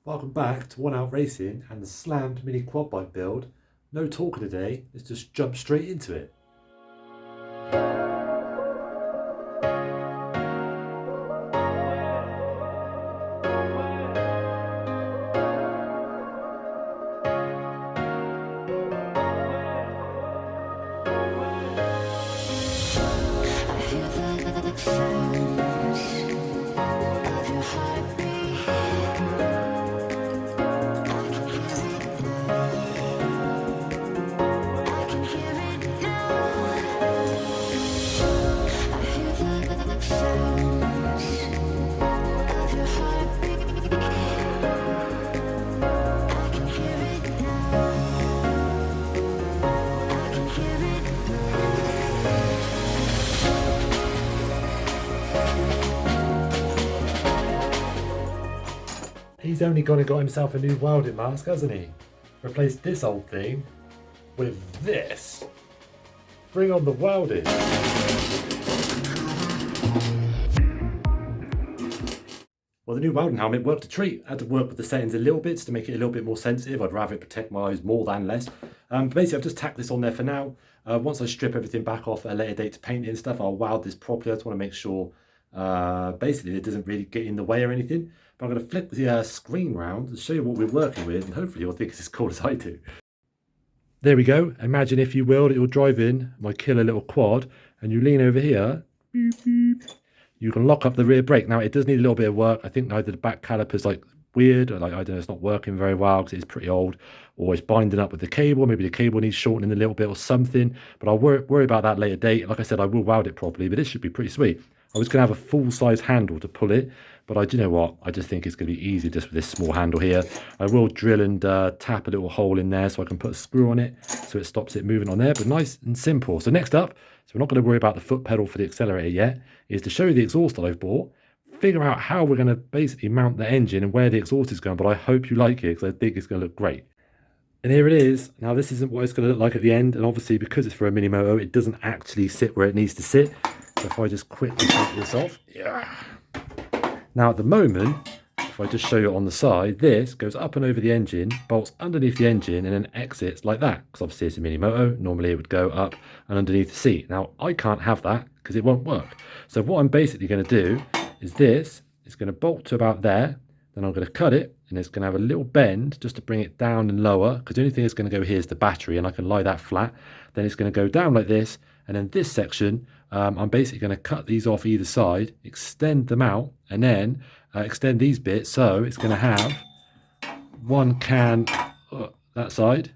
Welcome back to One Out Racing and the slammed mini quad bike build. No talking today, let's just jump straight into it. He's only gone and got himself a new welding mask, hasn't he? Replaced this old thing with this. Bring on the welding. Well, the new welding helmet worked a treat. I had to work with the settings a little bit to make it a little bit more sensitive. I'd rather it protect my eyes more than less. Basically, I've just tacked this on there for now. Once I strip everything back off at a later date to paint it and stuff, I'll weld this properly. I just want to make sure basically it doesn't really get in the way or anything. But I'm going to flip the screen round to show you what we're working with, and hopefully you'll think it's as cool as I do. There we go. Imagine, if you will, that you're driving my killer little quad and you lean over here. Beep, beep. You can lock up the rear brake. Now, it does need a little bit of work. I think either the back caliper's like weird, or like, I don't know, it's not working very well because it's pretty old, or it's binding up with the cable. Maybe the cable needs shortening a little bit or something, but I'll worry about that later date. Like I said, I will weld it properly, but this should be pretty sweet. I was going to have a full-size handle to pull it, but do you know what? I just think it's going to be easy just with this small handle here. I will drill and tap a little hole in there so I can put a screw on it so it stops it moving on there, but nice and simple. So next up, so we're not going to worry about the foot pedal for the accelerator yet, is to show you the exhaust that I've bought, figure out how we're going to basically mount the engine and where the exhaust is going, but I hope you like it because I think it's going to look great. And here it is. Now, this isn't what it's going to look like at the end, and obviously because it's for a mini moto, it doesn't actually sit where it needs to sit. So if I just quickly take this off, yeah. Now at the moment, if I just show you on the side, this goes up and over the engine, bolts underneath the engine, and then exits like that. Because obviously it's a mini moto, normally it would go up and underneath the seat. Now I can't have that because it won't work. So what I'm basically going to do is this, it's going to bolt to about there, then I'm going to cut it, and it's going to have a little bend just to bring it down and lower, because the only thing that's going to go here is the battery, and I can lie that flat. Then it's going to go down like this, and then this section, I'm basically going to cut these off either side, extend them out, and then extend these bits. So it's going to have one can that side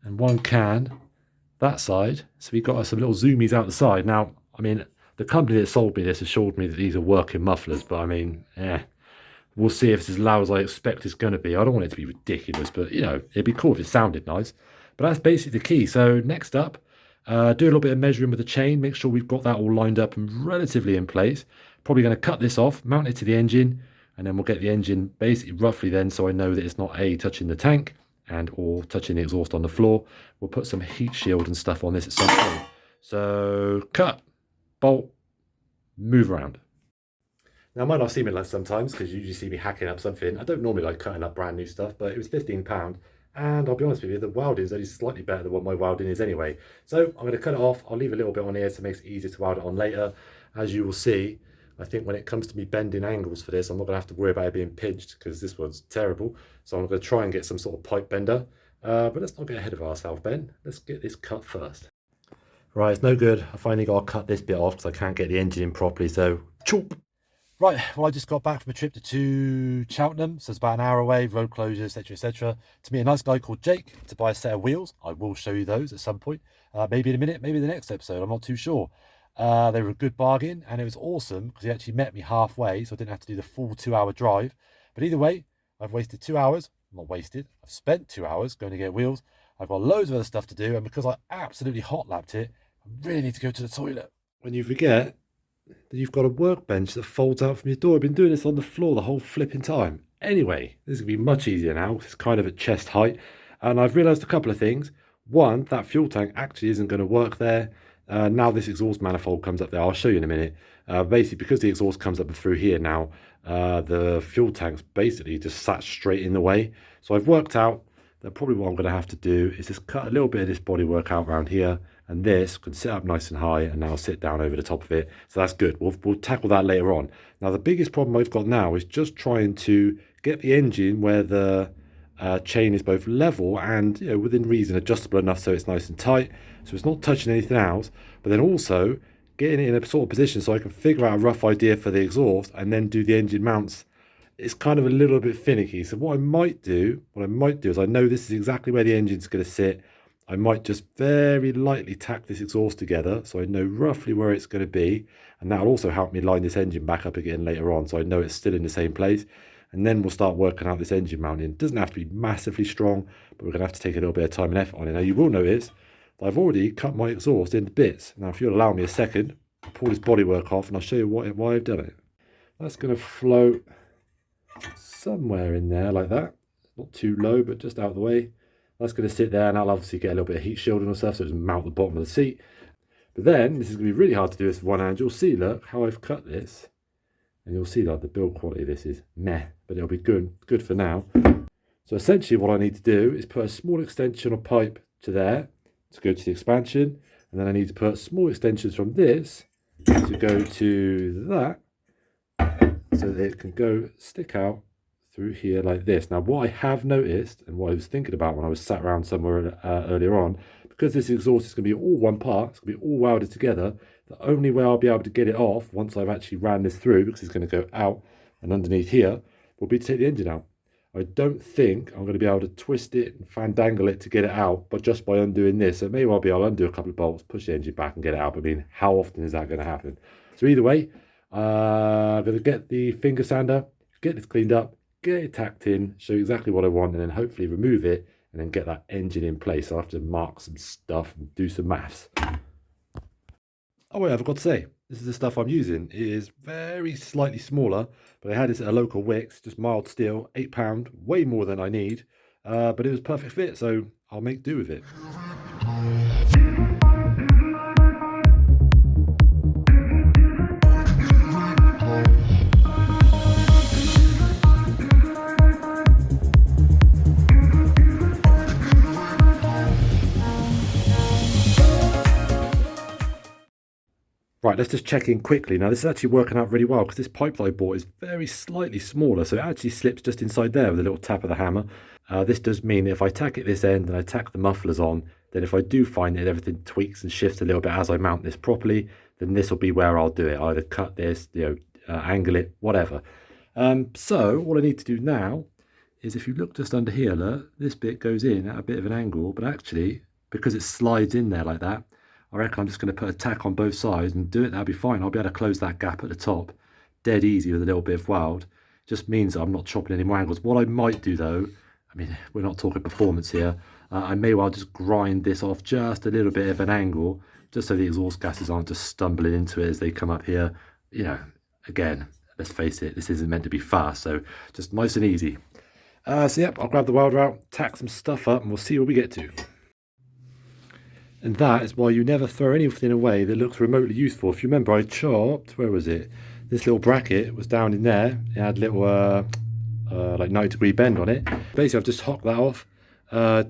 and one can that side. So we've got some little zoomies out the side. Now, I mean, the company that sold me this assured me that these are working mufflers, but I mean, we'll see if it's as loud as I expect it's going to be. I don't want it to be ridiculous, but you know, it'd be cool if it sounded nice. But that's basically the key. So next up, do a little bit of measuring with the chain, make sure we've got that all lined up and relatively in place. Probably going to cut this off, mount it to the engine, and then we'll get the engine basically roughly then, so I know that it's not touching the tank and or touching the exhaust on the floor. We'll put some heat shield and stuff on this at some point. So cut, bolt, move around. Now, it might not seem like sometimes because you usually see me hacking up something. I don't normally like cutting up brand new stuff, but it was £15. And I'll be honest with you, the welding is only slightly better than what my welding is anyway. So I'm going to cut it off. I'll leave a little bit on here so it makes it easier to weld it on later. As you will see, I think when it comes to me bending angles for this, I'm not going to have to worry about it being pinched because this one's terrible. So I'm going to try and get some sort of pipe bender. But let's not get ahead of ourselves, Ben. Let's get this cut first. Right, it's no good. I finally got to cut this bit off because I can't get the engine in properly. So, chop. Right, well, I just got back from a trip to Cheltenham, so it's about an hour away, road closure, etc, etc. To meet a nice guy called Jake to buy a set of wheels. I will show you those at some point, maybe in a minute, maybe the next episode, I'm not too sure. They were a good bargain, and it was awesome because he actually met me halfway, so I didn't have to do the full 2-hour drive. But either way, I've wasted 2 hours, not wasted, I've spent 2 hours going to get wheels. I've got loads of other stuff to do, and because I absolutely hot lapped it, I really need to go to the toilet. When you forget that you've got a workbench that folds out from your door. I've been doing this on the floor the whole flipping time. Anyway, this is going to be much easier now. It's kind of at chest height. And I've realised a couple of things. One, that fuel tank actually isn't going to work there. Now this exhaust manifold comes up there. I'll show you in a minute. Basically, because the exhaust comes up through here now, the fuel tank's basically just sat straight in the way. So I've worked out that probably what I'm going to have to do is just cut a little bit of this bodywork out around here, and this can sit up nice and high and now sit down over the top of it. So that's good. We'll tackle that later on. Now the biggest problem I've got now is just trying to get the engine where the chain is both level and, you know, within reason adjustable enough so it's nice and tight, so it's not touching anything else, but then also getting it in a sort of position so I can figure out a rough idea for the exhaust and then do the engine mounts. It's kind of a little bit finicky. So what I might do is, I know this is exactly where the engine's going to sit. I might just very lightly tack this exhaust together so I know roughly where it's going to be, and that'll also help me line this engine back up again later on so I know it's still in the same place. And then we'll start working out this engine mounting. It doesn't have to be massively strong, but we're going to have to take a little bit of time and effort on it. Now you will notice that I've already cut my exhaust into bits. Now if you'll allow me a second, I'll pull this bodywork off and I'll show you why I've done it. That's going to float somewhere in there like that. Not too low, but just out of the way. That's going to sit there, and I'll obviously get a little bit of heat shielding and stuff, so just mount the bottom of the seat. But then, this is going to be really hard to do this with one hand. You'll see, look, how I've cut this. And you'll see that the build quality of this is meh, but it'll be good for now. So essentially what I need to do is put a small extension of pipe to there to go to the expansion. And then I need to put small extensions from this to go to that, so that it can stick out through here like this. Now what I have noticed, and what I was thinking about when I was sat around somewhere earlier on, because this exhaust is going to be all one part, it's going to be all welded together, the only way I'll be able to get it off once I've actually ran this through, because it's going to go out and underneath here, will be to take the engine out. I don't think I'm going to be able to twist it and fandangle it to get it out, but just by undoing this. So maybe I'll undo a couple of bolts, push the engine back and get it out. But I mean, how often is that going to happen? So either way, I'm going to get the finger sander, get this cleaned up, get it tacked in, show you exactly what I want, and then hopefully remove it and then get that engine in place. I'll have to mark some stuff and do some maths. Oh wait, I forgot to say, this is the stuff I'm using. It is very slightly smaller, but I had this at a local Wix, just mild steel, £8, way more than I need, but it was perfect fit, so I'll make do with it. Right, let's just check in quickly. Now, this is actually working out really well because this pipe that I bought is very slightly smaller, so it actually slips just inside there with a little tap of the hammer. This does mean if I tack it this end and I tack the mufflers on, then if I do find that everything tweaks and shifts a little bit as I mount this properly, then this will be where I'll do it. I'll either cut this, angle it, whatever. So what I need to do now is, if you look just under here, look, this bit goes in at a bit of an angle, but actually, because it slides in there like that, I reckon I'm just going to put a tack on both sides and do it. That'll be fine. I'll be able to close that gap at the top dead easy with a little bit of weld. Just means that I'm not chopping any more angles. What I might do though, I mean, we're not talking performance here. I may well just grind this off just a little bit of an angle, just so the exhaust gases aren't just stumbling into it as they come up here. You know, again, let's face it, this isn't meant to be fast, so just nice and easy. So yep, I'll grab the welder out, tack some stuff up, and we'll see where we get to. And that is why you never throw anything away that looks remotely useful. If you remember, I chopped, where was it? This little bracket was down in there. It had a little like 90-degree bend on it. Basically, I've just hocked that off,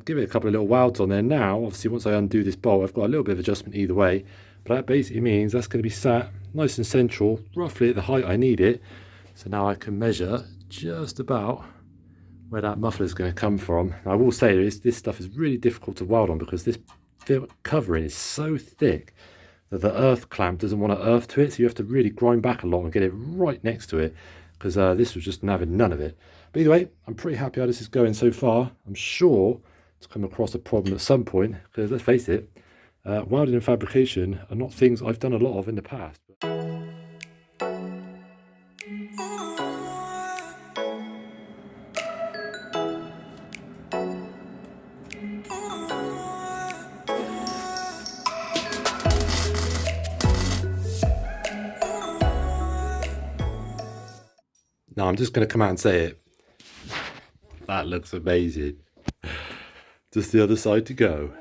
give it a couple of little welds on there. Now, obviously, once I undo this bolt, I've got a little bit of adjustment either way. But that basically means that's going to be sat nice and central, roughly at the height I need it. So now I can measure just about where that muffler is going to come from. Now, I will say this stuff is really difficult to weld on because this covering is so thick that the earth clamp doesn't want to earth to it, so you have to really grind back a lot and get it right next to it, because this was just having none of it. But either way, I'm pretty happy how this is going so far. I'm sure to come across a problem at some point, because let's face it, welding and fabrication are not things I've done a lot of in the past. Now I'm just going to come out and say it. That looks amazing. Just the other side to go.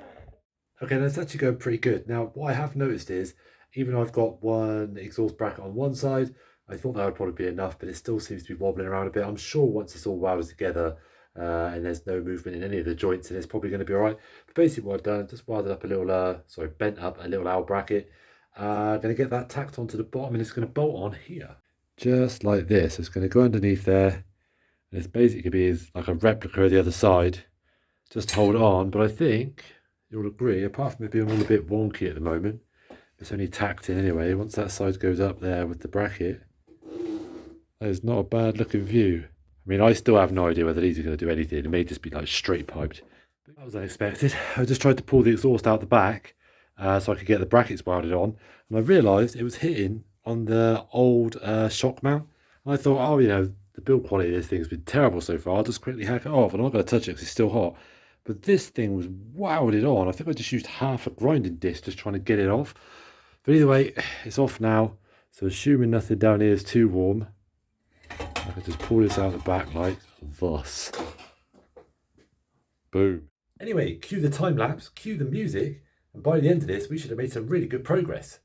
Okay, that's actually going pretty good. Now, what I have noticed is, even though I've got one exhaust bracket on one side, I thought that would probably be enough, but it still seems to be wobbling around a bit. I'm sure once it's all welded together and there's no movement in any of the joints, and it's probably going to be all right. But basically what I've done, just welded up a little, bent up a little L bracket. Going to get that tacked onto the bottom, and it's going to bolt on here. Just like this. It's going to go underneath there. And it's basically going to be like a replica of the other side. Just hold on, but I think you'll agree, apart from it being all a bit wonky at the moment, it's only tacked in anyway. Once that side goes up there with the bracket, that is not a bad looking view. I mean, I still have no idea whether these are going to do anything. It may just be like straight piped. But that was unexpected. I just tried to pull the exhaust out the back so I could get the brackets welded on, and I realised it was hitting on the old shock mount. And I thought, oh, you know, the build quality of this thing's been terrible so far. I'll just quickly hack it off, and I'm not going to touch it because it's still hot. But this thing was welded on. I think I just used half a grinding disc just trying to get it off. But either way, it's off now. So assuming nothing down here is too warm, I can just pull this out the back like thus. Boom. Anyway, cue the time lapse, cue the music, and by the end of this, we should have made some really good progress.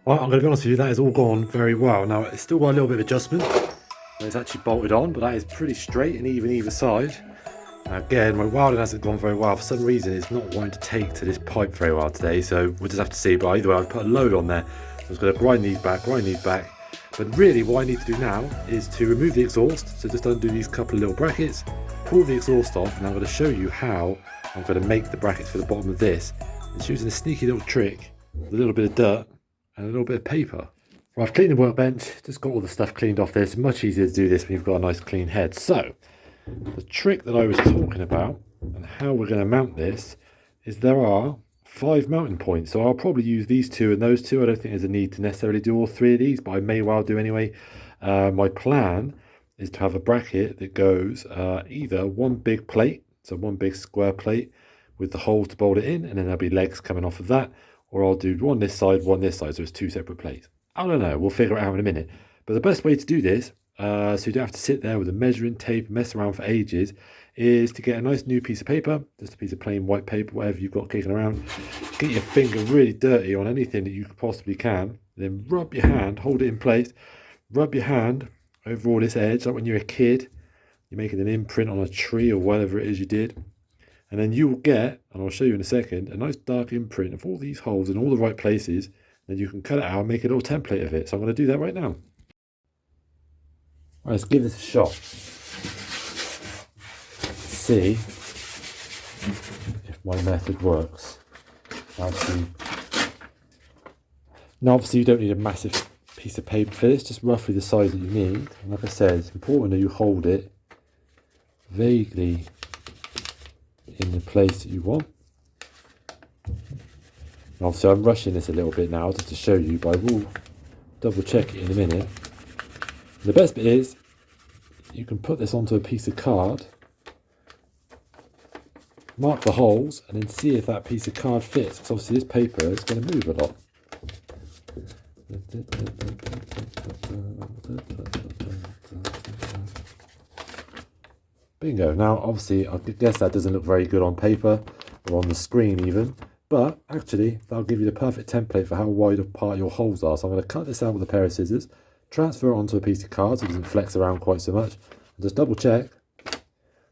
Well, I'm going to be honest with you, that has all gone very well. Now, it's still got a little bit of adjustment. It's actually bolted on, but that is pretty straight and even either side. Now, again, my welding hasn't gone very well. For some reason, it's not wanting to take to this pipe very well today, so we'll just have to see. But either way, I've put a load on there. So I'm going to grind these back. But really, what I need to do now is to remove the exhaust. So just undo these couple of little brackets, pull the exhaust off, and I'm going to show you how I'm going to make the brackets for the bottom of this. It's using a sneaky little trick with a little bit of dirt and a little bit of paper. Well, I've cleaned the workbench, just got all the stuff cleaned off there. It's much easier to do this when you've got a nice clean head. So, the trick that I was talking about and how we're going to mount this is there are 5 mounting points. So I'll probably use these 2 and those 2. I don't think there's a need to necessarily do all 3 of these, but I may well do anyway. My plan is to have a bracket that goes either one big plate, so one big square plate with the hole to bolt it in, and then there'll be legs coming off of that. Or I'll do one this side, so it's 2 separate plates. I don't know, we'll figure it out in a minute. But the best way to do this, so you don't have to sit there with a measuring tape and mess around for ages, is to get a nice new piece of paper, just a piece of plain white paper, whatever you've got kicking around. Get your finger really dirty on anything that you possibly can. Then rub your hand, hold it in place, rub your hand over all this edge, like when you're a kid, you're making an imprint on a tree or whatever it is you did. And then you will get, and I'll show you in a second, a nice dark imprint of all these holes in all the right places. Then you can cut it out and make a little template of it. So I'm going to do that right now. All right, let's give this a shot. See if my method works. Now, obviously, you don't need a massive piece of paper for this, just roughly the size that you need. And like I said, it's important that you hold it vaguely in the place that you want. And obviously I'm rushing this a little bit now just to show you, but I will double check it in a minute. And the best bit is you can put this onto a piece of card, mark the holes, and then see if that piece of card fits, because obviously this paper is going to move a lot. Bingo. Now obviously I guess that doesn't look very good on paper or on the screen even, but actually that'll give you the perfect template for how wide apart your holes are. So I'm going to cut this out with a pair of scissors, transfer it onto a piece of card so it doesn't flex around quite so much, and just double check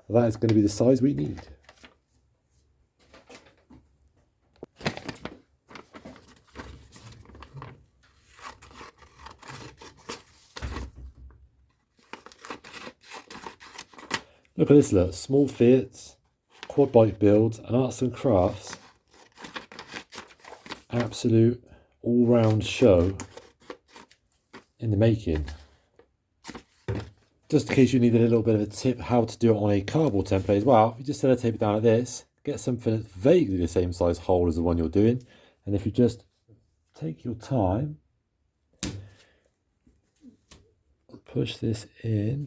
that is going to be the size we need. Look at this, look, small fits, quad bike builds, and arts and crafts. Absolute all-round show in the making. Just in case you need a little bit of a tip how to do it on a cardboard template as well, you just sellotape it down like this, get something that's vaguely the same size hole as the one you're doing, and if you just take your time, push this in.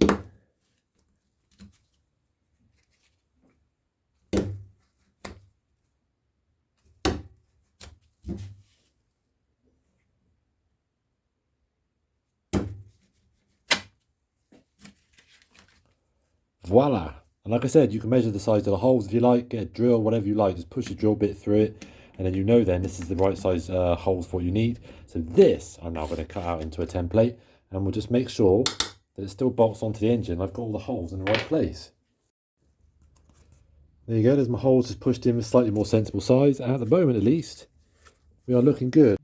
Voila. And like I said, you can measure the size of the holes if you like, get a drill, whatever you like, just push a drill bit through it, and then you know then this is the right size holes for what you need. So this I'm now going to cut out into a template, and we'll just make sure that it still bolts onto the engine. I've got all the holes in the right place. There you go, there's my holes just pushed in with slightly more sensible size, and at the moment at least, we are looking good.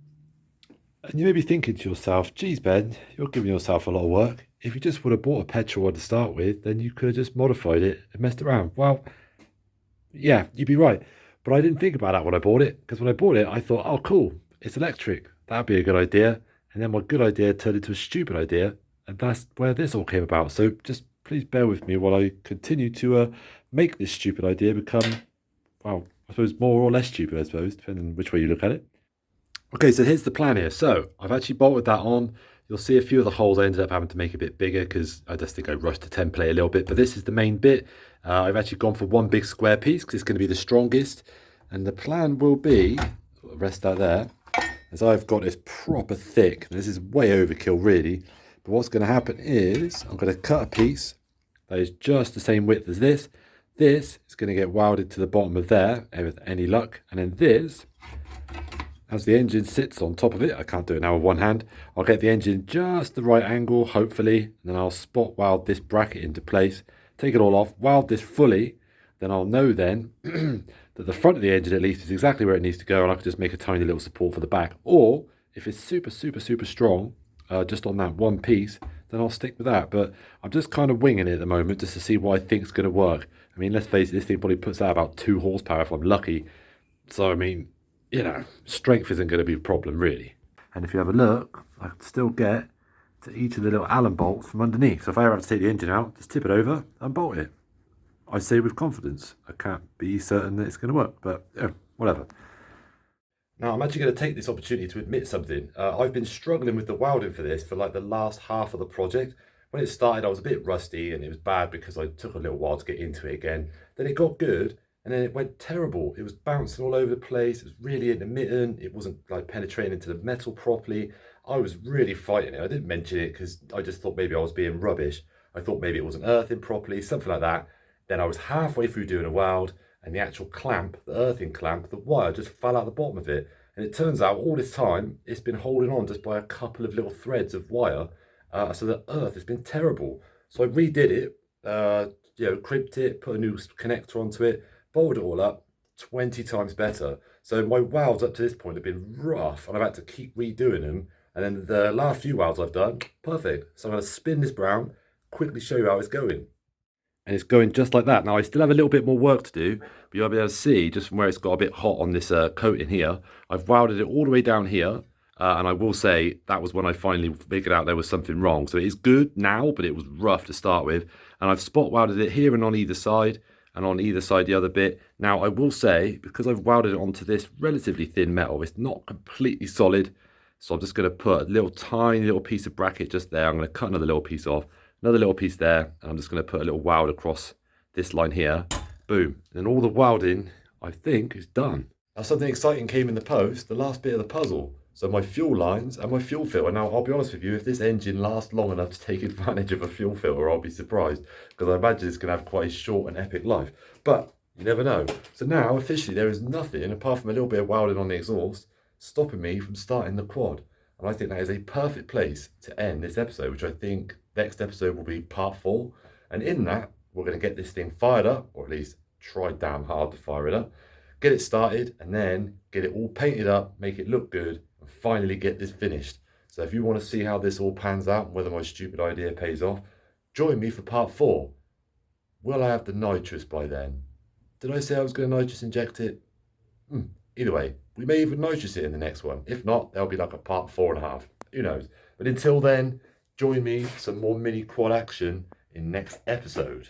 And you may be thinking to yourself, geez Ben, you're giving yourself a lot of work. If you just would have bought a petrol one to start with, then you could have just modified it and messed around. Well, yeah, you'd be right. But I didn't think about that when I bought it, because when I bought it, I thought, oh, cool, it's electric. That'd be a good idea. And then my good idea turned into a stupid idea. And that's where this all came about. So just please bear with me while I continue to make this stupid idea become, well, I suppose more or less stupid, I suppose, depending on which way you look at it. Okay, so here's the plan here. So I've actually bolted that on. You'll see a few of the holes I ended up having to make a bit bigger because I just think I rushed the template a little bit. But this is the main bit. I've actually gone for one big square piece because it's going to be the strongest. And the plan will be, rest that there, as I've got this proper thick. This is way overkill really. But what's going to happen is I'm going to cut a piece that is just the same width as this. This is going to get welded to the bottom of there with any luck. And then this, as the engine sits on top of it, I can't do it now with one hand, I'll get the engine just the right angle, hopefully, and then I'll spot weld this bracket into place, take it all off, weld this fully, then I'll know then that the front of the engine at least is exactly where it needs to go, and I can just make a tiny little support for the back. Or, if it's super, super, super strong, just on that one piece, then I'll stick with that. But I'm just kind of winging it at the moment just to see what I think is going to work. I mean, let's face it, this thing probably puts out about 2 horsepower if I'm lucky. So, I mean, you know, strength isn't going to be a problem really. And if you have a look, I can still get to each of the little Allen bolts from underneath. So if I ever have to take the engine out, just tip it over and bolt it. I say with confidence. I can't be certain that it's going to work, but yeah, whatever. Now I'm actually going to take this opportunity to admit something. I've been struggling with the welding for this for like the last half of the project. When it started, I was a bit rusty and it was bad because I took a little while to get into it again. Then it got good. And then it went terrible. It was bouncing all over the place. It was really intermittent. It wasn't like penetrating into the metal properly. I was really fighting it. I didn't mention it because I just thought maybe I was being rubbish. I thought maybe it wasn't earthing properly, something like that. Then I was halfway through doing a weld and the actual clamp, the earthing clamp, the wire just fell out the bottom of it. And it turns out all this time, it's been holding on just by a couple of little threads of wire. So the earth has been terrible. So I redid it, crimped it, put a new connector onto it, bolted it all up, 20 times better. So my welds up to this point have been rough and I've had to keep redoing them. And then the last few welds I've done, perfect. So I'm going to spin this brown, quickly show you how it's going. And it's going just like that. Now I still have a little bit more work to do, but you'll be able to see just from where it's got a bit hot on this coating here. I've welded it all the way down here. And I will say that was when I finally figured out there was something wrong. So it is good now, but it was rough to start with. And I've spot welded it here and on either side. And on either side the other bit. Now I will say, because I've welded it onto this relatively thin metal, it's not completely solid. So I'm just going to put a little tiny little piece of bracket just there. I'm going to cut another little piece off, another little piece there, and I'm just going to put a little weld across this line here. Boom. And all the welding, I think, is done. Now something exciting came in the post, the last bit of the puzzle. So my fuel lines and my fuel filter. Now, I'll be honest with you, if this engine lasts long enough to take advantage of a fuel filter, I'll be surprised, because I imagine it's going to have quite a short and epic life. But you never know. So now, officially, there is nothing, apart from a little bit of welding on the exhaust, stopping me from starting the quad. And I think that is a perfect place to end this episode, which I think next episode will be part 4. And in that, we're going to get this thing fired up, or at least try damn hard to fire it up, get it started, and then get it all painted up, make it look good, and finally get this finished. So if you want to see how this all pans out and whether my stupid idea pays off, join me for part 4. Will I have the nitrous by then? Did I say I was going to nitrous inject it? Either way, we may even nitrous it in the next one. If not, there'll be like a part 4.5. Who knows? But until then, join me for some more mini quad action in next episode.